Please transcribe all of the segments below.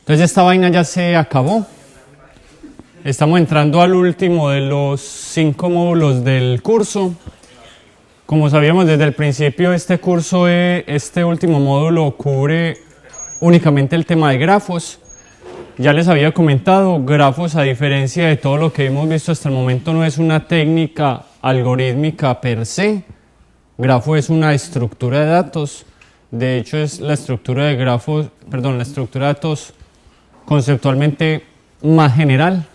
Entonces esta vaina ya se acabó. Estamos entrando al último de los 5 módulos del curso. Como sabíamos desde el principio, este último módulo cubre únicamente el tema de grafos. Ya les había comentado, grafos, a diferencia de todo lo que hemos visto hasta el momento, no es una técnica algorítmica per se. Grafo es una estructura de datos. De hecho, es la estructura de datos conceptualmente más general,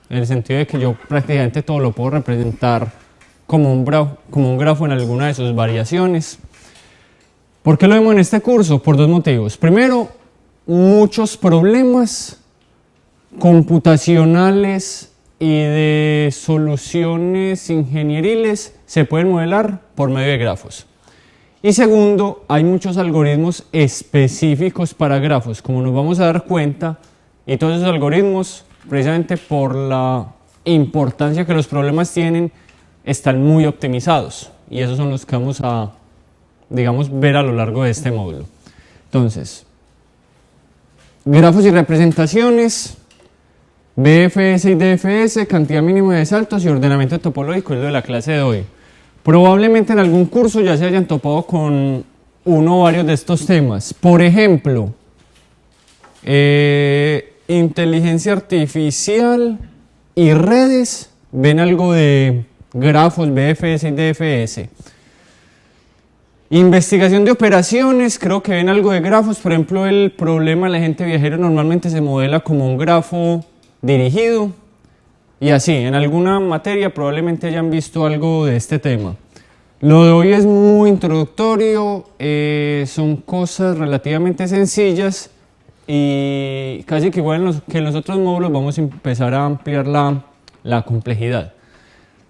en el sentido de que yo prácticamente todo lo puedo representar como un grafo en alguna de sus variaciones. ¿Por qué lo vemos en este curso? Por dos motivos. Primero, muchos problemas computacionales y de soluciones ingenieriles se pueden modelar por medio de grafos. Y segundo, hay muchos algoritmos específicos para grafos, como nos vamos a dar cuenta, y todos esos algoritmos, precisamente por la importancia que los problemas tienen, están muy optimizados, y esos son los que vamos a, ver a lo largo de este módulo. Entonces, grafos y representaciones, BFS y DFS, cantidad mínima de saltos y ordenamiento topológico, es lo de la clase de hoy. Probablemente en algún curso ya se hayan topado con uno o varios de estos temas. Por ejemplo, inteligencia artificial y redes, ven algo de grafos, BFS y DFS. Investigación de operaciones, creo que ven algo de grafos. Por ejemplo, el problema del agente viajero normalmente se modela como un grafo dirigido. Y así, en alguna materia probablemente hayan visto algo de este tema. Lo de hoy es muy introductorio, son cosas relativamente sencillas y casi que igual que en los otros módulos vamos a empezar a ampliar la complejidad.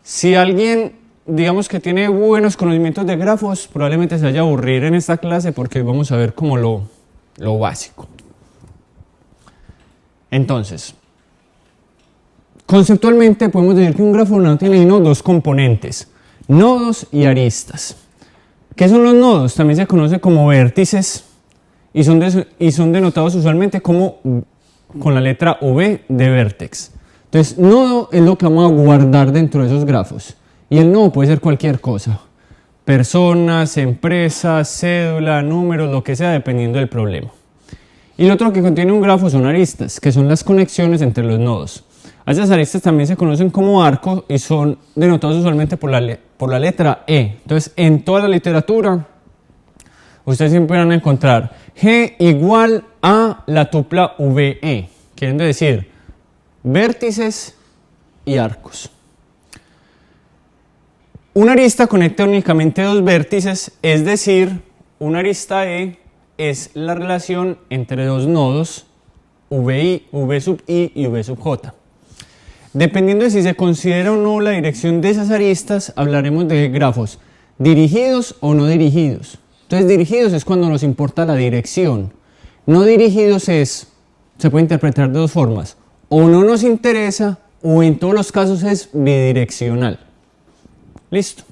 Si alguien, que tiene buenos conocimientos de grafos, probablemente se vaya a aburrir en esta clase porque vamos a ver como lo básico. Entonces, conceptualmente podemos decir que un grafo no tiene sino dos componentes, nodos y aristas. ¿Qué son los nodos? También se conoce como vértices y son denotados usualmente como con la letra V de vértex. Entonces, nodo es lo que vamos a guardar dentro de esos grafos. Y el nodo puede ser cualquier cosa, personas, empresas, cédula, números, lo que sea, dependiendo del problema. Y lo otro que contiene un grafo son aristas, que son las conexiones entre los nodos. A esas aristas también se conocen como arcos y son denotados usualmente por la letra E. Entonces, en toda la literatura, ustedes siempre van a encontrar G igual a la tupla VE, queriendo decir vértices y arcos. Una arista conecta únicamente dos vértices, es decir, una arista E es la relación entre dos nodos, VI, V sub I y V sub J. Dependiendo de si se considera o no la dirección de esas aristas, hablaremos de grafos dirigidos o no dirigidos. Entonces, dirigidos es cuando nos importa la dirección. No dirigidos se puede interpretar de dos formas. O no nos interesa, o en todos los casos es bidireccional. Listo.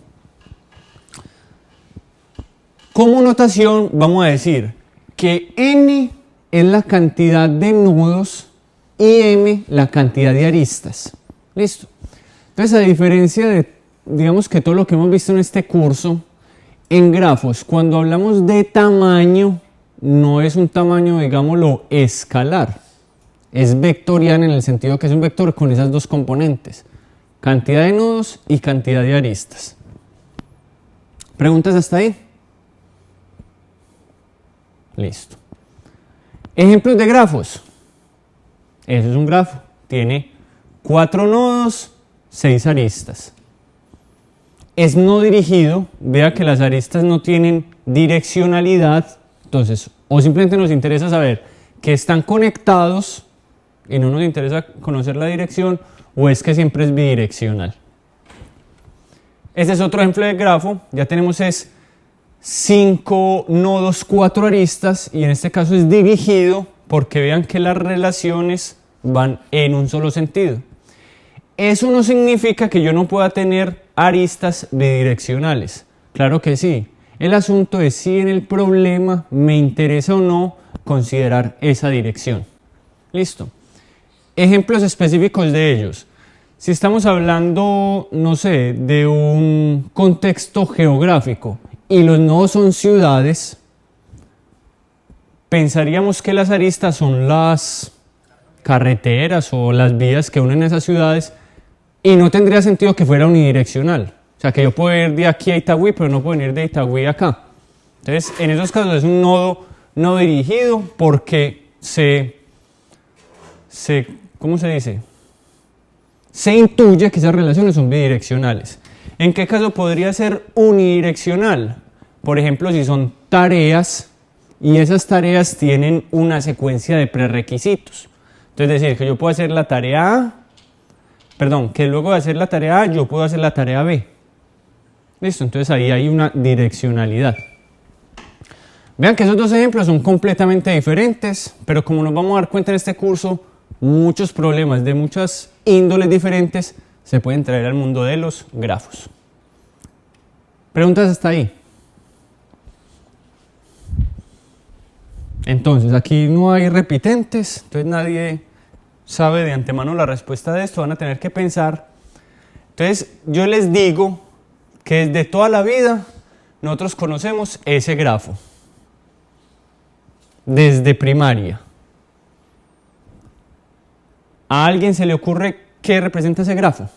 Como notación vamos a decir que N es la cantidad de nodos y M la cantidad de aristas. Listo. Entonces, a diferencia de, que todo lo que hemos visto en este curso, en grafos, cuando hablamos de tamaño, no es un tamaño, escalar. Es vectorial en el sentido que es un vector con esas dos componentes. Cantidad de nodos y cantidad de aristas. ¿Preguntas hasta ahí? Listo. Ejemplos de grafos. Eso es un grafo. Tiene 4 nodos, 6 aristas. Es no dirigido. Vea que las aristas no tienen direccionalidad. Entonces, o simplemente nos interesa saber que están conectados y no nos interesa conocer la dirección, o es que siempre es bidireccional. Este es otro ejemplo de grafo. Ya tenemos 5 nodos, 4 aristas, y en este caso es dirigido porque vean que las relaciones van en un solo sentido. Eso no significa que yo no pueda tener aristas bidireccionales. Claro que sí. El asunto es si en el problema me interesa o no considerar esa dirección. Listo. Ejemplos específicos de ellos. Si estamos hablando, no sé, de un contexto geográfico y los nodos son ciudades, pensaríamos que las aristas son las carreteras o las vías que unen esas ciudades y no tendría sentido que fuera unidireccional. O sea, que yo puedo ir de aquí a Itagüí, pero no puedo ir de Itagüí a acá. Entonces, en esos casos es un nodo no dirigido porque ¿cómo se dice? Se intuye que esas relaciones son bidireccionales. ¿En qué caso podría ser unidireccional? Por ejemplo, si son tareas y esas tareas tienen una secuencia de prerequisitos. Entonces, es decir, que yo puedo hacer la tarea A, que luego de hacer la tarea A yo puedo hacer la tarea B. Listo, entonces ahí hay una direccionalidad. Vean que esos dos ejemplos son completamente diferentes, pero como nos vamos a dar cuenta en este curso, muchos problemas de muchas índoles diferentes se pueden traer al mundo de los grafos. ¿Preguntas hasta ahí? Entonces, aquí no hay repitentes, entonces nadie sabe de antemano la respuesta de esto, van a tener que pensar. Entonces, yo les digo que desde toda la vida nosotros conocemos ese grafo. Desde primaria. ¿A alguien se le ocurre qué representa ese grafo?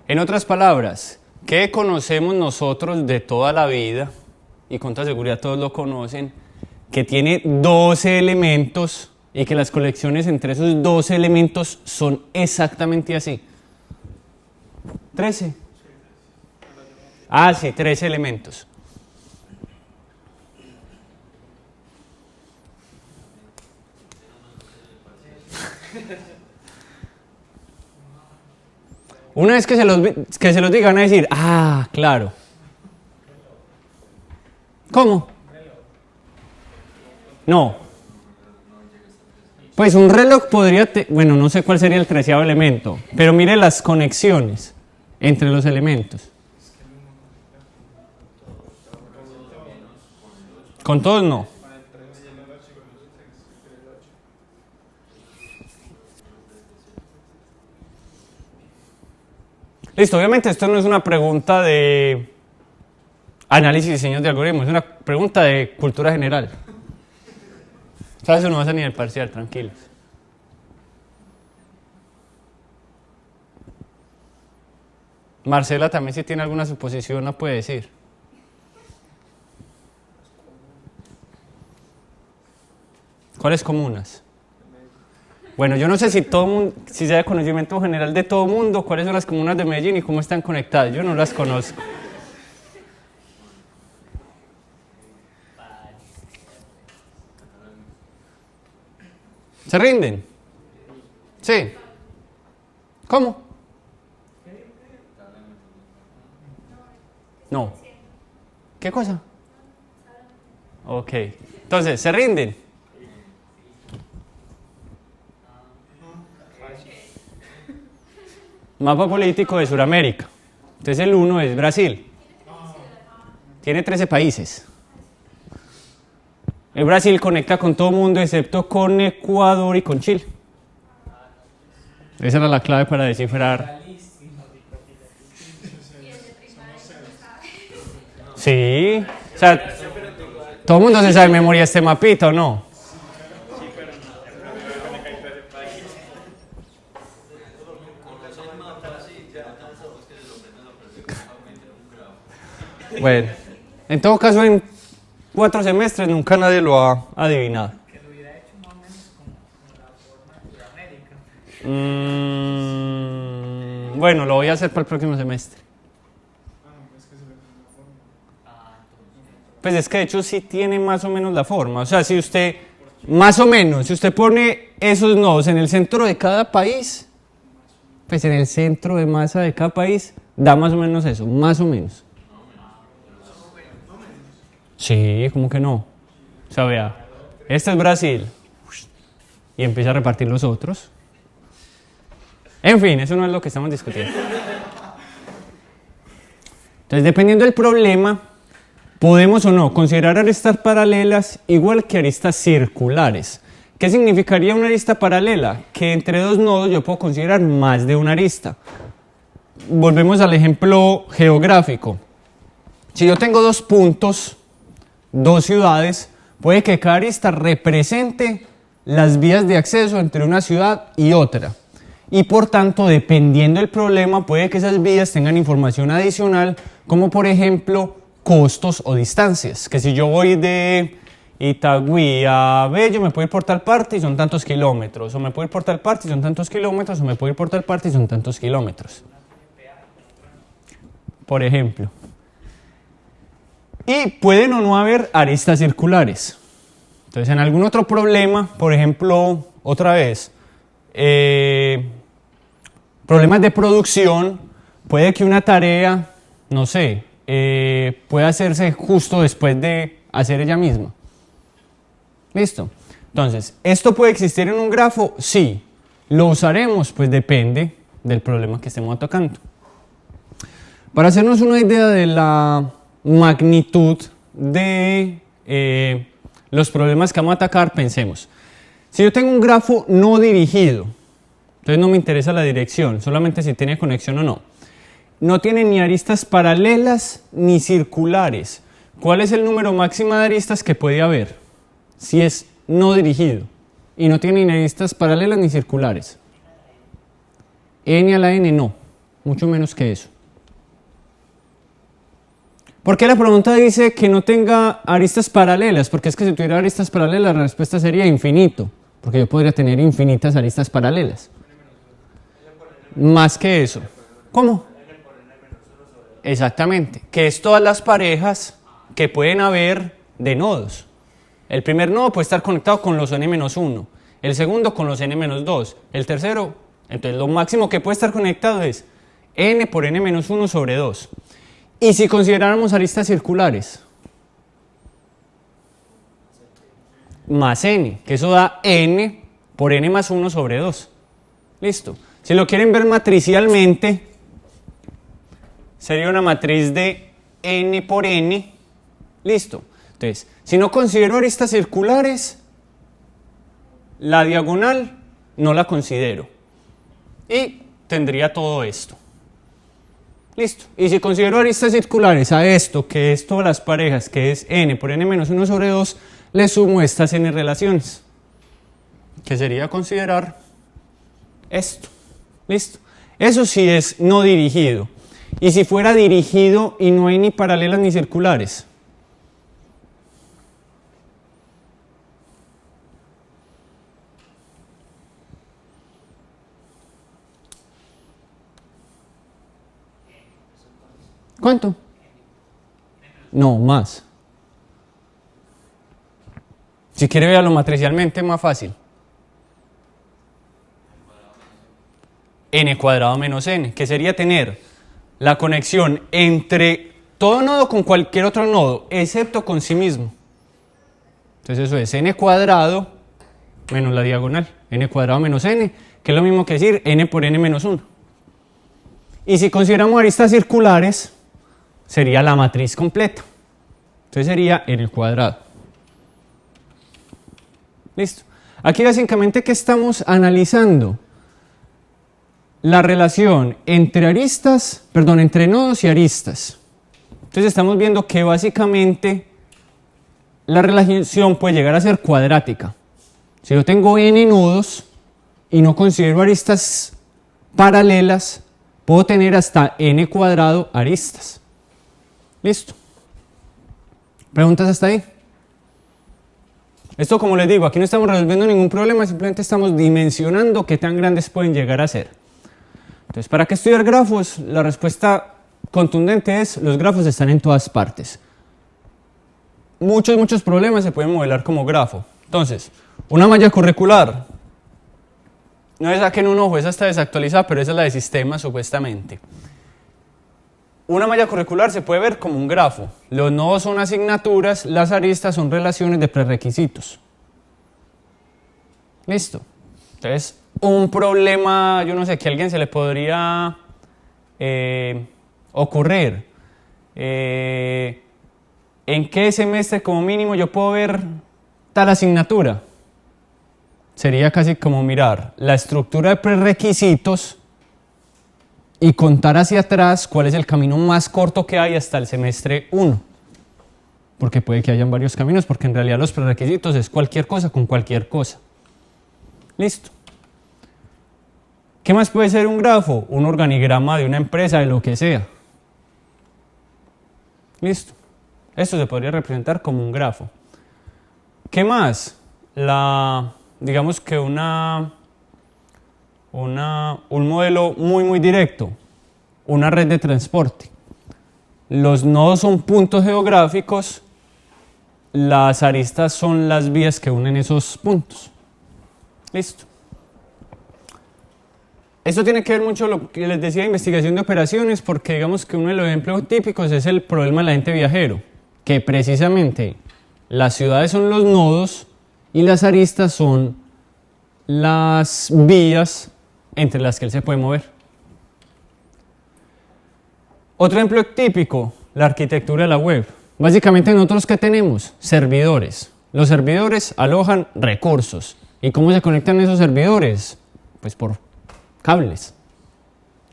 En otras palabras, ¿qué conocemos nosotros de toda la vida? Y con toda seguridad todos lo conocen, que tiene 12 elementos y que las colecciones entre esos 12 elementos son exactamente así. 13. Ah, sí, 13 elementos. Una vez que se los digan a decir, ah, claro. ¿Cómo? No. Pues un reloj podría, bueno, no sé cuál sería el 13º elemento, pero mire las conexiones entre los elementos. Con todos no. Listo, obviamente esto no es una pregunta de análisis y diseño de algoritmos, es una pregunta de cultura general. ¿Sabes? Eso no vas a ni el parcial, tranquilos. Marcela también, si tiene alguna suposición, la puede decir. ¿Cuáles comunas? Bueno, yo no sé si todo mundo, si sea de conocimiento general de todo mundo, cuáles son las comunas de Medellín y cómo están conectadas. Yo no las conozco. ¿Se rinden? Sí. ¿Cómo? No. ¿Qué cosa? Ok. Entonces, ¿se rinden? Mapa político de Sudamérica. Entonces el 1 es Brasil. Tiene 13 países. El Brasil conecta con todo el mundo excepto con Ecuador y con Chile. Esa era la clave para descifrar. Sí. O sea, todo el mundo se sabe de memoria este mapita, ¿o no? Bueno, en todo caso en 4 semestres nunca nadie lo ha adivinado. Que lo hubiera hecho más o menos como la forma de Sudamérica. Bueno, lo voy a hacer para el próximo semestre. Pues es que de hecho sí tiene más o menos la forma. O sea, si usted, más o menos, si usted pone esos nodos en el centro de cada país, pues en el centro de masa de cada país, da más o menos eso, más o menos. Sí, ¿cómo que no? O sea, vea, Este es Brasil. Y empieza a repartir los otros. En fin, eso no es lo que estamos discutiendo. Entonces, dependiendo del problema, podemos o no considerar aristas paralelas igual que aristas circulares. ¿Qué significaría una arista paralela? Que entre dos nodos yo puedo considerar más de una arista. Volvemos al ejemplo geográfico. Si yo tengo dos puntos, dos ciudades, puede que cada arista represente las vías de acceso entre una ciudad y otra. Y por tanto, dependiendo del problema, puede que esas vías tengan información adicional, como por ejemplo, costos o distancias. Que si yo voy de Itagüí a Bello, me puedo ir por tal parte y son tantos kilómetros. O me puedo ir por tal parte y son tantos kilómetros. O me puedo ir por tal parte y son tantos kilómetros. Por ejemplo. Y pueden o no haber aristas circulares. Entonces, en algún otro problema, por ejemplo, otra vez, problemas de producción, puede que una tarea, no sé, pueda hacerse justo después de hacer ella misma. ¿Listo? Entonces, ¿esto puede existir en un grafo? Sí. ¿Lo usaremos? Pues depende del problema que estemos atacando. Para hacernos una idea de la magnitud de los problemas que vamos a atacar, pensemos. Si yo tengo un grafo no dirigido, entonces no me interesa la dirección, solamente si tiene conexión o no. No tiene ni aristas paralelas ni circulares. ¿Cuál es el número máximo de aristas que puede haber? Si es no dirigido y no tiene ni aristas paralelas ni circulares. N a la n no, mucho menos que eso. ¿Por qué la pregunta dice que no tenga aristas paralelas? Porque es que si tuviera aristas paralelas la respuesta sería infinito, porque yo podría tener infinitas aristas paralelas. Más que eso. ¿Cómo? Exactamente, que es todas las parejas que pueden haber de nodos. El primer nodo puede estar conectado con los n-1, el segundo con los n-2, el tercero, entonces lo máximo que puede estar conectado es n por n-1 sobre 2. Y si consideráramos aristas circulares, más n, que eso da n por n más 1 sobre 2. Listo. Si lo quieren ver matricialmente, sería una matriz de n por n. Listo. Entonces, si no considero aristas circulares, la diagonal no la considero. Y tendría todo esto. Listo. Y si considero aristas circulares a esto, que es todas las parejas, que es n por n menos 1 sobre 2, le sumo estas n relaciones, que sería considerar esto. Listo. Eso sí es no dirigido. Y si fuera dirigido y no hay ni paralelas ni circulares. ¿Cuánto? No, más. Si quiere verlo matricialmente, más fácil. N cuadrado menos n, que sería tener la conexión entre todo nodo con cualquier otro nodo, excepto con sí mismo. Entonces eso es n cuadrado menos la diagonal, n cuadrado menos n, que es lo mismo que decir n por n menos 1. Y si consideramos aristas circulares, sería la matriz completa. Entonces sería n cuadrado. Listo. Aquí básicamente, ¿qué estamos analizando? La relación entre aristas, perdón, entre nodos y aristas. Entonces estamos viendo que básicamente la relación puede llegar a ser cuadrática. Si yo tengo n nodos y no considero aristas paralelas, puedo tener hasta n cuadrado aristas. Listo. ¿Preguntas hasta ahí? Esto, como les digo, aquí no estamos resolviendo ningún problema, simplemente estamos dimensionando qué tan grandes pueden llegar a ser. Entonces, ¿para qué estudiar grafos? La respuesta contundente es: los grafos están en todas partes. Muchos problemas se pueden modelar como grafo. Entonces, una malla curricular. No me saquen un ojo, esa está desactualizada, pero esa es la de sistemas supuestamente. Una malla curricular se puede ver como un grafo. Los nodos son asignaturas, las aristas son relaciones de prerequisitos. Listo. Entonces, un problema, yo no sé, que a alguien se le podría ocurrir. ¿En qué semestre como mínimo yo puedo ver tal asignatura? Sería casi como mirar la estructura de prerequisitos y contar hacia atrás cuál es el camino más corto que hay hasta el semestre 1. Porque puede que hayan varios caminos, porque en realidad los prerequisitos es cualquier cosa con cualquier cosa. Listo. ¿Qué más puede ser un grafo? Un organigrama de una empresa, de lo que sea. Listo. Esto se podría representar como un grafo. ¿Qué más? Digamos que un modelo muy directo. Una red de transporte. Los nodos son puntos geográficos. Las aristas son las vías que unen esos puntos. Listo. Esto tiene que ver mucho con lo que les decía de investigación de operaciones, porque digamos que uno de los ejemplos típicos es el problema del agente viajero, que precisamente las ciudades son los nodos y las aristas son las vías entre las que él se puede mover. Otro ejemplo típico, la arquitectura de la web. Básicamente nosotros ¿qué tenemos? Servidores. Los servidores alojan recursos. ¿Y cómo se conectan esos servidores? Pues por cables.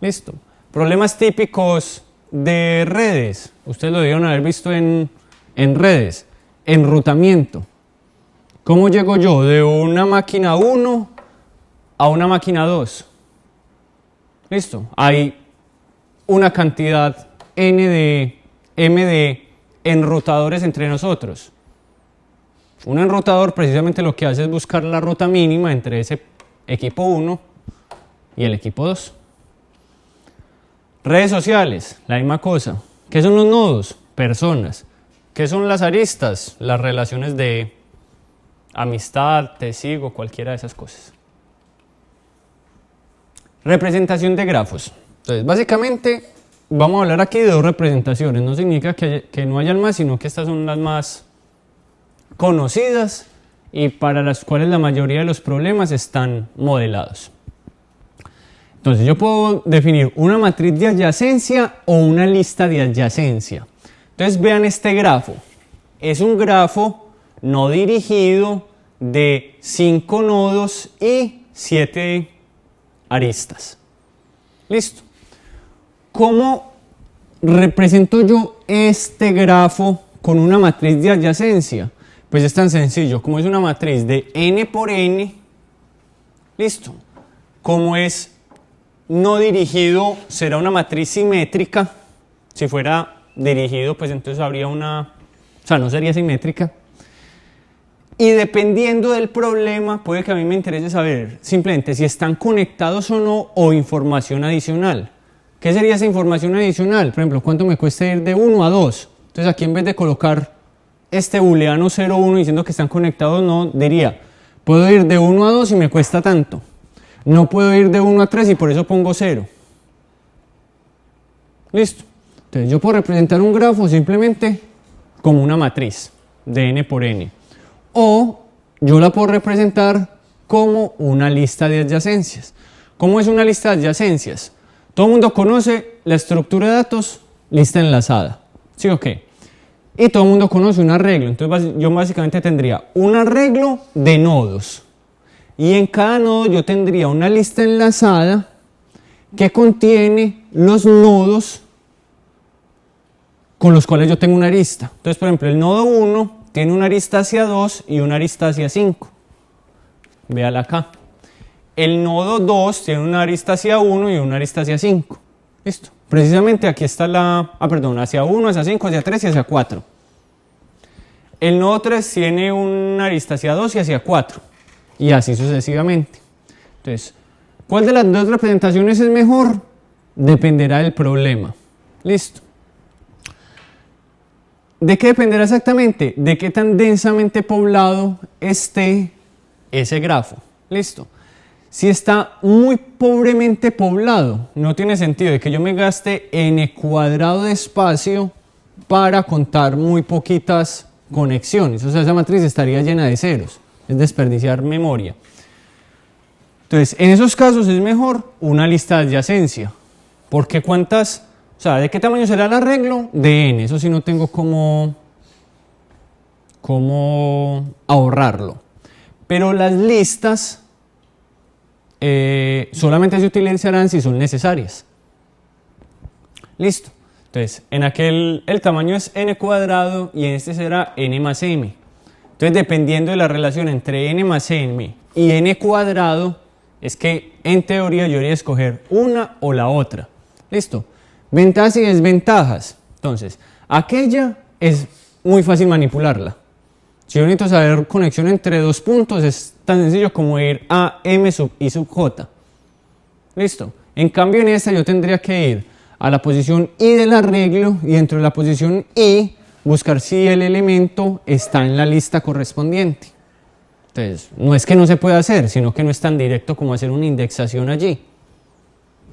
Listo. Problemas típicos de redes. Ustedes lo debieron haber visto en redes. Enrutamiento. ¿Cómo llego yo de una máquina 1 a una máquina 2? Listo. Hay una cantidad m de enrutadores entre nosotros. Un enrutador precisamente lo que hace es buscar la ruta mínima entre ese equipo 1 y el equipo 2. Redes sociales, la misma cosa. ¿Qué son los nodos? Personas. ¿Qué son las aristas? Las relaciones de amistad, te sigo, cualquiera de esas cosas. Representación de grafos. Entonces, básicamente, vamos a hablar aquí de dos representaciones. No significa que no hayan más, sino que estas son las más conocidas y para las cuales la mayoría de los problemas están modelados. Entonces, yo puedo definir una matriz de adyacencia o una lista de adyacencia. Entonces, vean este grafo. Es un grafo no dirigido de 5 nodos y 7 aristas. Listo. ¿Cómo represento yo este grafo con una matriz de adyacencia? Pues es tan sencillo, como es una matriz de n por n, listo. Como es no dirigido, será una matriz simétrica. Si fuera dirigido, pues entonces habría una, o sea, no sería simétrica. Y dependiendo del problema, puede que a mí me interese saber simplemente si están conectados o no, o información adicional. ¿Qué sería esa información adicional? Por ejemplo, ¿cuánto me cuesta ir de 1 a 2? Entonces aquí en vez de colocar este booleano 0, 1 diciendo que están conectados, no, diría, puedo ir de 1 a 2 y me cuesta tanto. No puedo ir de 1 a 3 y por eso pongo 0. Listo. Entonces yo puedo representar un grafo simplemente como una matriz de n por n. O yo la puedo representar como una lista de adyacencias. ¿Cómo es una lista de adyacencias? Todo el mundo conoce la estructura de datos, lista enlazada. ¿Sí o qué? Y todo el mundo conoce un arreglo. Entonces yo básicamente tendría un arreglo de nodos. Y en cada nodo yo tendría una lista enlazada que contiene los nodos con los cuales yo tengo una arista. Entonces, por ejemplo, el nodo 1 tiene una arista hacia 2 y una arista hacia 5. Véala acá. El nodo 2 tiene una arista hacia 1 y una arista hacia 5. Listo. Precisamente aquí está hacia 1, hacia 5, hacia 3 y hacia 4. El nodo 3 tiene una arista hacia 2 y hacia 4. Y así sucesivamente. Entonces, ¿cuál de las dos representaciones es mejor? Dependerá del problema. Listo. ¿De qué dependerá exactamente? De qué tan densamente poblado esté ese grafo. Listo. Si está muy pobremente poblado, no tiene sentido de que yo me gaste n cuadrado de espacio para contar muy poquitas conexiones. O sea, esa matriz estaría llena de ceros. Es desperdiciar memoria. Entonces, en esos casos es mejor una lista de adyacencia. Porque cuántas, o sea, ¿de qué tamaño será el arreglo? De n, eso sí no tengo cómo ahorrarlo. Pero las listas solamente se utilizarán si son necesarias. Listo. Entonces, en aquel el tamaño es n cuadrado y en este será n más m. Entonces, dependiendo de la relación entre n más m y n cuadrado, es que en teoría yo debería escoger una o la otra. Listo. Ventajas y desventajas. Entonces, aquella es muy fácil manipularla. Si yo necesito saber conexión entre dos puntos, es tan sencillo como ir a m sub i sub j. Listo. En cambio, en esta yo tendría que ir a la posición i del arreglo y dentro de la posición i buscar si el elemento está en la lista correspondiente. Entonces, no es que no se pueda hacer, sino que no es tan directo como hacer una indexación allí.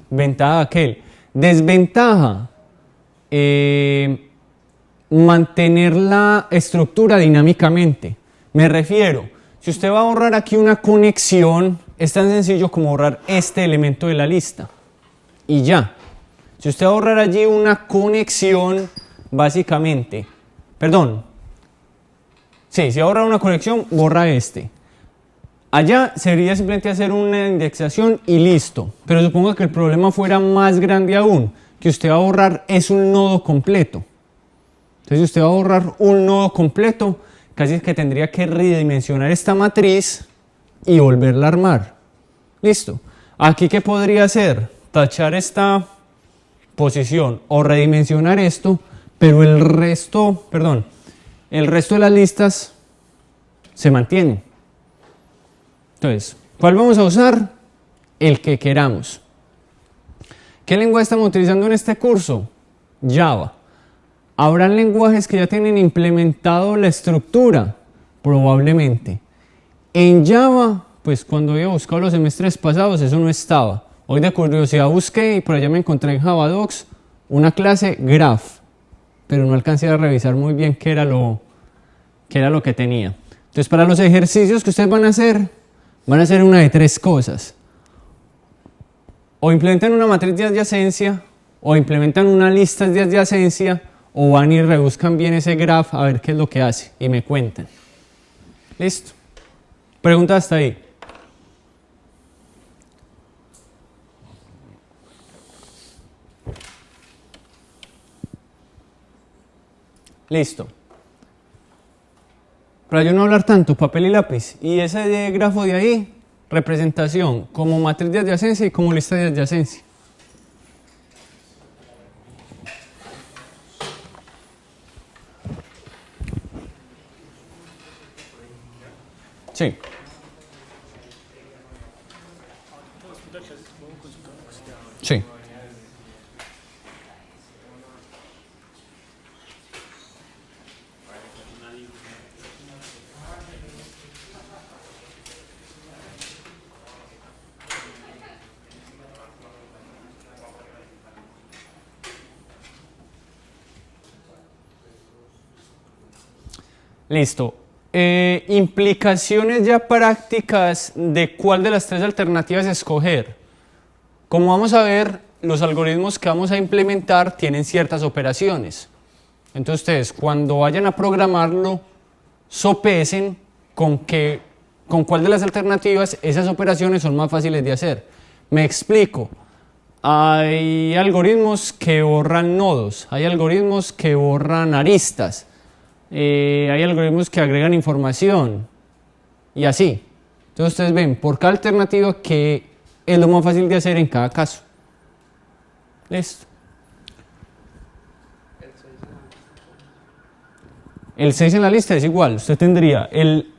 Ventaja aquel. Desventaja. Mantener la estructura dinámicamente. Me refiero, si usted va a borrar aquí una conexión, es tan sencillo como borrar este elemento de la lista. Y ya. Si usted va a borrar allí una conexión, básicamente, si va a borrar una conexión, borra este. Allá sería simplemente hacer una indexación y listo. Pero supongo que el problema fuera más grande aún, que usted va a borrar es un nodo completo. Entonces, si usted va a borrar un nodo completo, casi que tendría que redimensionar esta matriz y volverla a armar. Listo. Aquí, ¿qué podría hacer? Tachar esta posición o redimensionar esto, pero el resto de las listas se mantiene. Entonces, ¿cuál vamos a usar? El que queramos. ¿Qué lenguaje estamos utilizando en este curso? Java. ¿Habrán lenguajes que ya tienen implementado la estructura? Probablemente. En Java, pues cuando había buscado los semestres pasados, eso no estaba. Hoy de curiosidad busqué y por allá me encontré en Javadocs una clase Graph, pero no alcancé a revisar muy bien qué era lo que tenía. Entonces, para los ejercicios que ustedes van a hacer una de tres cosas. O implementan una matriz de adyacencia, o implementan una lista de adyacencia, o van y rebuscan bien ese graph a ver qué es lo que hace y me cuentan. Listo. Pregunta hasta ahí. Listo. Para yo no hablar tanto, papel y lápiz. Y ese grafo de ahí, representación como matriz de adyacencia y como lista de adyacencia. Sí. Sí. Listo. Implicaciones ya prácticas de cuál de las tres alternativas escoger. Como vamos a ver, los algoritmos que vamos a implementar tienen ciertas operaciones. Entonces ustedes cuando vayan a programarlo, sopesen con cuál de las alternativas esas operaciones son más fáciles de hacer. Me explico. Hay algoritmos que borran nodos, hay algoritmos que borran aristas. Hay algoritmos que agregan información y así. Entonces ustedes ven por cada alternativa que es lo más fácil de hacer en cada caso. Listo. El 6 en la lista es igual. Usted tendría el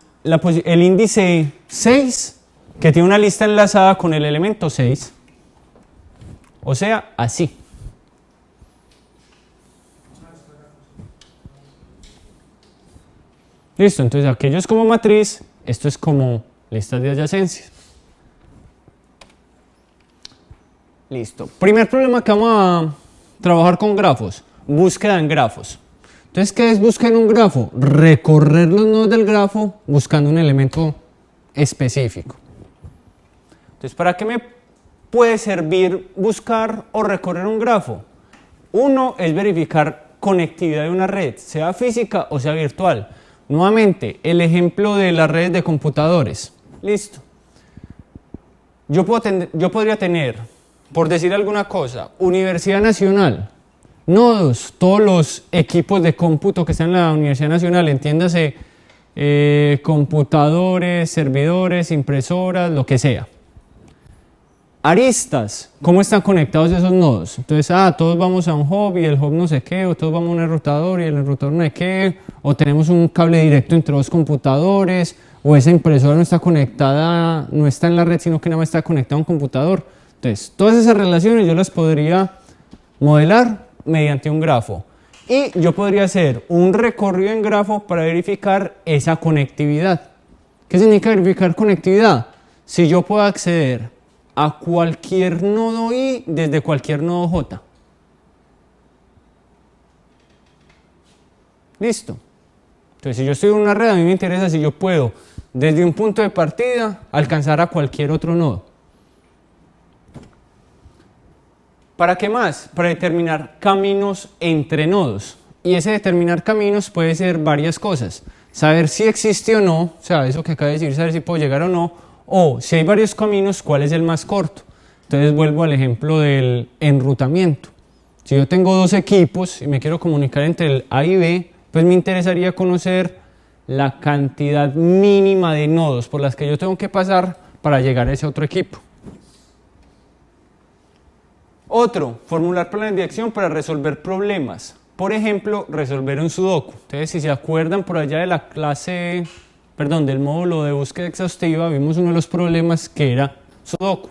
índice 6 que tiene una lista enlazada con el elemento 6. O sea, así. Listo, entonces aquello es como matriz, esto es como listas de adyacencias. Listo. Primer problema que vamos a trabajar con grafos, búsqueda en grafos. Entonces, ¿qué es búsqueda en un grafo? Recorrer los nodos del grafo buscando un elemento específico. Entonces, ¿para qué me puede servir buscar o recorrer un grafo? Uno es verificar conectividad de una red, sea física o sea virtual. Nuevamente, el ejemplo de las redes de computadores. Listo. Yo podría tener, por decir alguna cosa, Universidad Nacional, nodos, todos los equipos de cómputo que están en la Universidad Nacional, entiéndase, computadores, servidores, impresoras, lo que sea. Aristas, ¿cómo están conectados esos nodos? Entonces, todos vamos a un hub y el hub no sé qué, o todos vamos a un enrutador y el enrutador no sé qué, o tenemos un cable directo entre dos computadores, o esa impresora no está conectada, no está en la red, sino que nada más está conectada a un computador. Entonces, todas esas relaciones yo las podría modelar mediante un grafo. Y yo podría hacer un recorrido en grafo para verificar esa conectividad. ¿Qué significa verificar conectividad? Si yo puedo acceder a cualquier nodo I desde cualquier nodo J. Listo. Entonces, si yo estoy en una red, a mí me interesa si yo puedo, desde un punto de partida, alcanzar a cualquier otro nodo. ¿Para qué más? Para determinar caminos entre nodos. Y ese determinar caminos puede ser varias cosas. Saber si existe o no, o sea, eso que acaba de decir, saber si puedo llegar o no, o si hay varios caminos, ¿cuál es el más corto? Entonces vuelvo al ejemplo del enrutamiento. Si yo tengo dos equipos y me quiero comunicar entre el A y B, pues me interesaría conocer la cantidad mínima de nodos por las que yo tengo que pasar para llegar a ese otro equipo. Otro, formular planes de acción para resolver problemas. Por ejemplo, resolver un sudoku. Entonces, si se acuerdan por allá de la clase, del módulo de búsqueda exhaustiva, vimos uno de los problemas que era sudoku.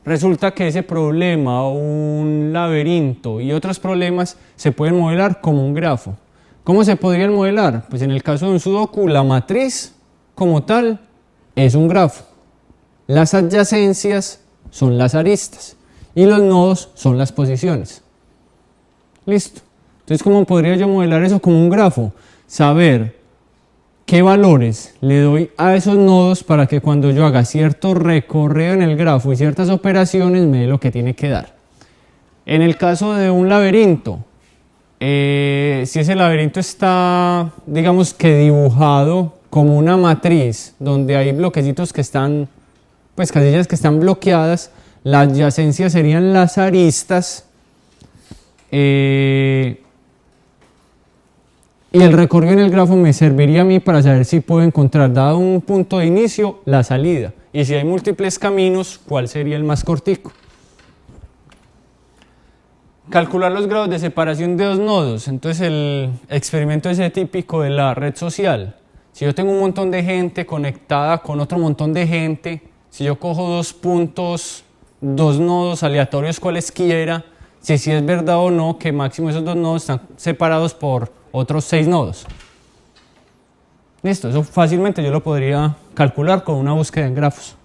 Resulta que ese problema, un laberinto y otros problemas se pueden modelar como un grafo. ¿Cómo se podrían modelar? Pues en el caso de un sudoku, la matriz como tal es un grafo. Las adyacencias son las aristas y los nodos son las posiciones. Listo. Entonces, ¿cómo podría yo modelar eso como un grafo? Saber qué valores le doy a esos nodos para que cuando yo haga cierto recorrido en el grafo y ciertas operaciones me dé lo que tiene que dar. En el caso de un laberinto, si ese laberinto está, digamos que dibujado como una matriz donde hay bloquecitos que están, pues casillas que están bloqueadas, la adyacencia serían las aristas y el recorrido en el grafo me serviría a mí para saber si puedo encontrar, dado un punto de inicio, la salida. Y si hay múltiples caminos, ¿cuál sería el más cortico? Calcular los grados de separación de dos nodos. Entonces el experimento ese típico de la red social. Si yo tengo un montón de gente conectada con otro montón de gente, si yo cojo dos puntos, dos nodos aleatorios cualesquiera, si es verdad o no que máximo esos dos nodos están separados por otros 6 nodos. Listo, eso fácilmente yo lo podría calcular con una búsqueda en grafos.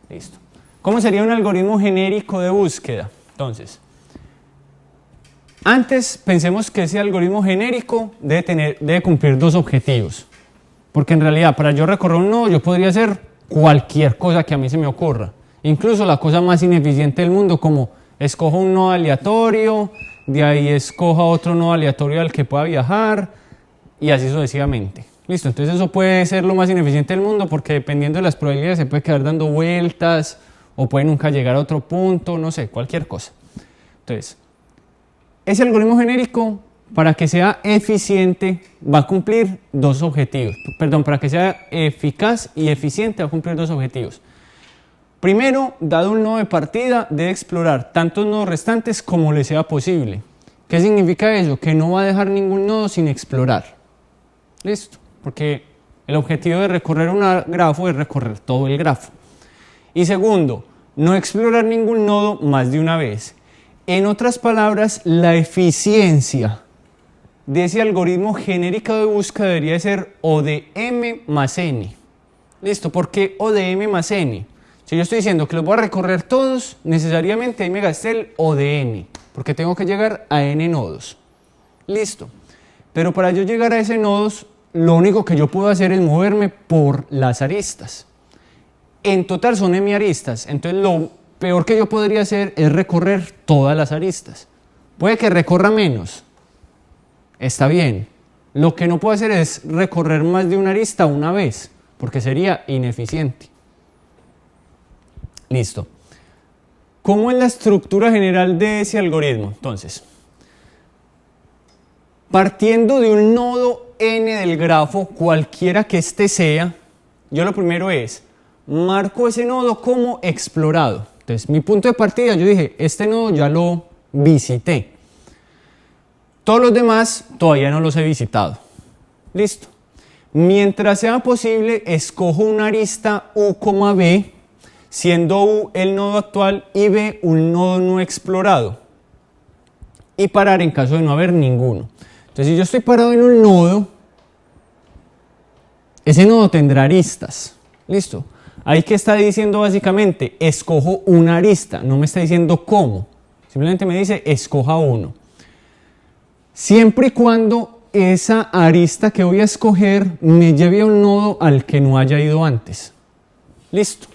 Listo. ¿Cómo sería un algoritmo genérico de búsqueda? Entonces, antes pensemos que ese algoritmo genérico debe cumplir dos objetivos. Porque en realidad para yo recorrer un nodo yo podría hacer cualquier cosa que a mí se me ocurra. Incluso la cosa más ineficiente del mundo, como escojo un nodo aleatorio, de ahí escoja otro nodo aleatorio al que pueda viajar y así sucesivamente. Listo, entonces eso puede ser lo más ineficiente del mundo porque dependiendo de las probabilidades se puede quedar dando vueltas o puede nunca llegar a otro punto, no sé, cualquier cosa. Entonces, ese algoritmo genérico, para que sea eficiente, va a cumplir dos objetivos. Para que sea eficaz y eficiente va a cumplir dos objetivos. Primero, dado un nodo de partida, debe explorar tantos nodos restantes como le sea posible. ¿Qué significa eso? Que no va a dejar ningún nodo sin explorar. Listo, porque el objetivo de recorrer un grafo es recorrer todo el grafo. Y segundo, no explorar ningún nodo más de una vez. En otras palabras, la eficiencia de ese algoritmo genérico de búsqueda debería ser O de M más N. Listo, ¿por qué O de M más N? Si yo estoy diciendo que los voy a recorrer todos, necesariamente ahí me gasté el O de N, porque tengo que llegar a N nodos. Listo. Pero para yo llegar a ese nodos, lo único que yo puedo hacer es moverme por las aristas. en total son m aristas. Entonces lo peor que yo podría hacer es recorrer todas las aristas. Puede que recorra menos, está bien. Lo que no puedo hacer es recorrer más de una arista una vez, porque sería ineficiente. Listo. ¿Cómo es la estructura general de ese algoritmo? Entonces, partiendo de un nodo n del grafo, cualquiera que éste sea, yo lo primero es, marco ese nodo como explorado. Entonces, mi punto de partida, yo dije, este nodo ya lo visité. Todos los demás todavía no los he visitado. Listo. Mientras sea posible, escojo una arista U, B, siendo U el nodo actual y B un nodo no explorado. Y parar en caso de no haber ninguno. Entonces, si yo estoy parado en un nodo, ese nodo tendrá aristas. Listo. Ahí que está diciendo básicamente, escojo una arista. No me está diciendo cómo. Simplemente me dice, escoja uno. Siempre y cuando esa arista que voy a escoger me lleve a un nodo al que no haya ido antes. Listo.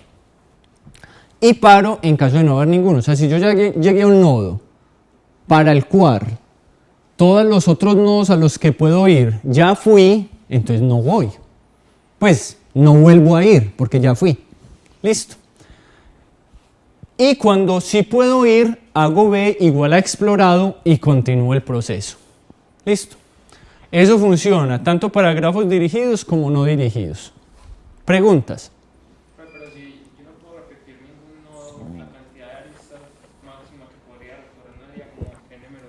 Y paro en caso de no haber ninguno. O sea, si yo llegué a un nodo para el cual todos los otros nodos a los que puedo ir ya fui, entonces no voy. Pues no vuelvo a ir porque ya fui. Listo. Y cuando sí puedo ir, hago B igual a explorado y continúo el proceso. Listo. Eso funciona tanto para grafos dirigidos como no dirigidos. ¿Preguntas? Pero si yo no puedo repetir ningún nodo, la cantidad de aristas máxima que podría recorrer no sería como n-1.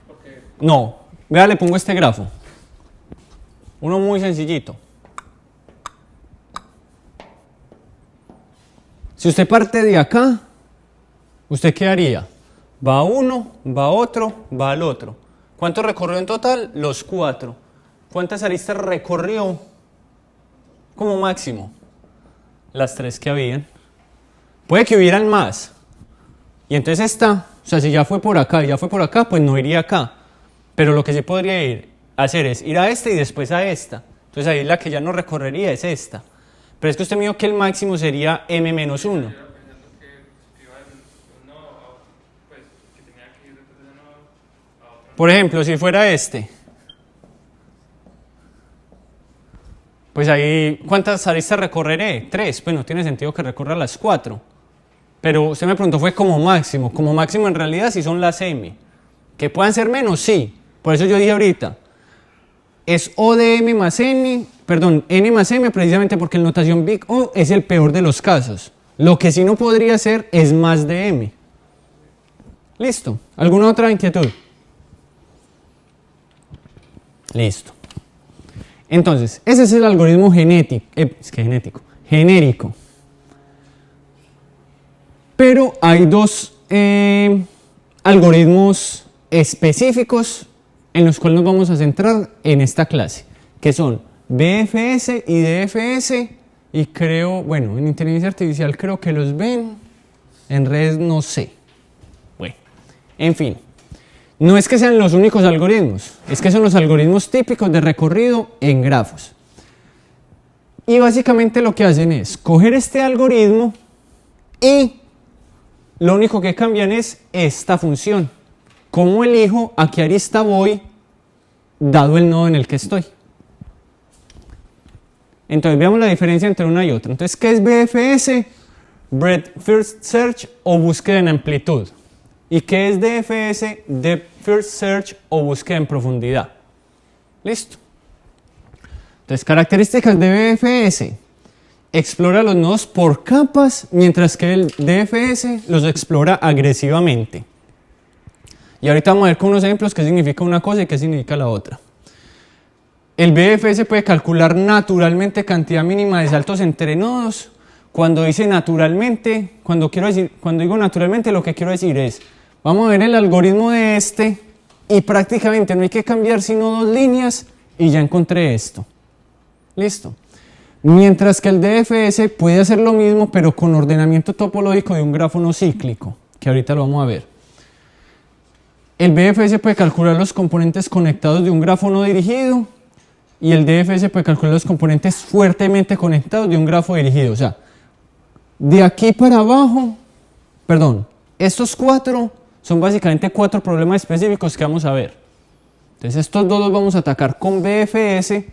Porque... No. Vea, le pongo este grafo. Uno muy sencillito. Si usted parte de acá, ¿usted qué haría? Va a uno, va a otro, va al otro. ¿Cuánto recorrió en total? Los 4. ¿Cuántas aristas recorrió como máximo? Las 3 que habían. Puede que hubieran más. Y entonces esta, o sea, si ya fue por acá y ya fue por acá, pues no iría acá. Pero lo que sí podría hacer es ir a esta y después a esta. Entonces ahí la que ya no recorrería es esta. Pero es que usted me dijo que el máximo sería m-1. Por ejemplo, si fuera este, pues ahí, ¿cuántas aristas recorreré? 3, pues no tiene sentido que recorra las 4. Pero usted me preguntó, fue como máximo. Como máximo en realidad sí son las m. ¿Que puedan ser menos? Sí. Por eso yo dije ahorita, es O de m más n, perdón, n más m precisamente porque en notación big O es el peor de los casos. Lo que sí no podría ser es más de m. ¿Listo? ¿Alguna otra inquietud? Listo. Entonces, ese es el algoritmo genérico. Pero hay dos algoritmos específicos en los cuales nos vamos a centrar en esta clase, que son BFS y DFS, y creo, bueno, en inteligencia artificial creo que los ven, en redes no sé. Bueno, en fin. No es que sean los únicos algoritmos, es que son los algoritmos típicos de recorrido en grafos. Y básicamente lo que hacen es coger este algoritmo y lo único que cambian es esta función. ¿Cómo elijo a qué arista voy dado el nodo en el que estoy? Entonces veamos la diferencia entre una y otra. Entonces, ¿qué es BFS? Breadth First Search o búsqueda en amplitud. ¿Y qué es DFS? Depth First Search o búsqueda en profundidad. Listo. Entonces, características de BFS. Explora los nodos por capas, mientras que el DFS los explora agresivamente. Y ahorita vamos a ver con unos ejemplos qué significa una cosa y qué significa la otra. El BFS puede calcular naturalmente cantidad mínima de saltos entre nodos. Cuando dice naturalmente, cuando digo naturalmente, lo que quiero decir es, vamos a ver el algoritmo de este y prácticamente no hay que cambiar sino 2 líneas y ya encontré esto. Listo. Mientras que el DFS puede hacer lo mismo, pero con ordenamiento topológico de un grafo no cíclico, que ahorita lo vamos a ver. El BFS puede calcular los componentes conectados de un grafo no dirigido y el DFS puede calcular los componentes fuertemente conectados de un grafo dirigido. O sea, de aquí para abajo, perdón, estos 4 son básicamente 4 problemas específicos que vamos a ver. Entonces estos 2 los vamos a atacar con BFS,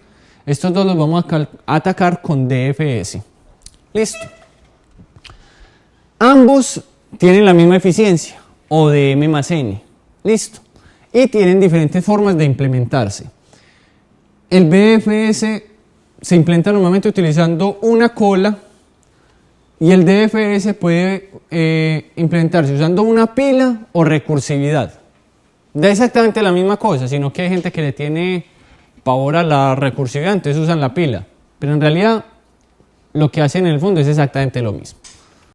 estos 2 los vamos a atacar con DFS. Listo. Ambos tienen la misma eficiencia, o de M más N. Listo. Y tienen diferentes formas de implementarse. El BFS se implementa normalmente utilizando una cola y el DFS puede implementarse usando una pila o recursividad. Da exactamente la misma cosa, sino que hay gente que le tiene pavor a la recursividad, entonces usan la pila. Pero en realidad lo que hacen en el fondo es exactamente lo mismo.